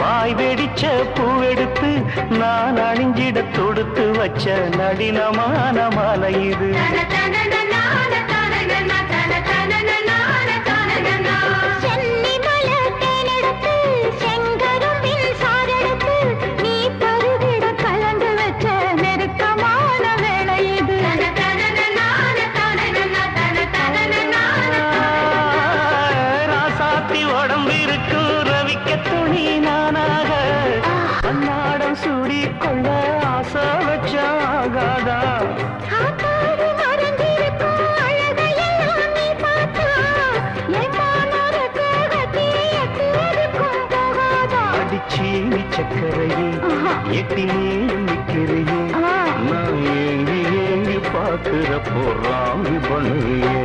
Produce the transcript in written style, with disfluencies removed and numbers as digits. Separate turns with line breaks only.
வாய் வெடிச்ச பூவெடுத்து நான் அணிஞ்சிட தொடுத்து வச்ச நடினமான மாலை இது. துணி நானாக அன்னாடம் சூடிக்கொள்ள ஆசை வச்சாகாதா? அடிச்சீனி சக்கரையே எட்டிலே நிற்கிறையே நான் ஏங்கி ஏங்கி பார்க்கிற போறாமி பண்ணுயே.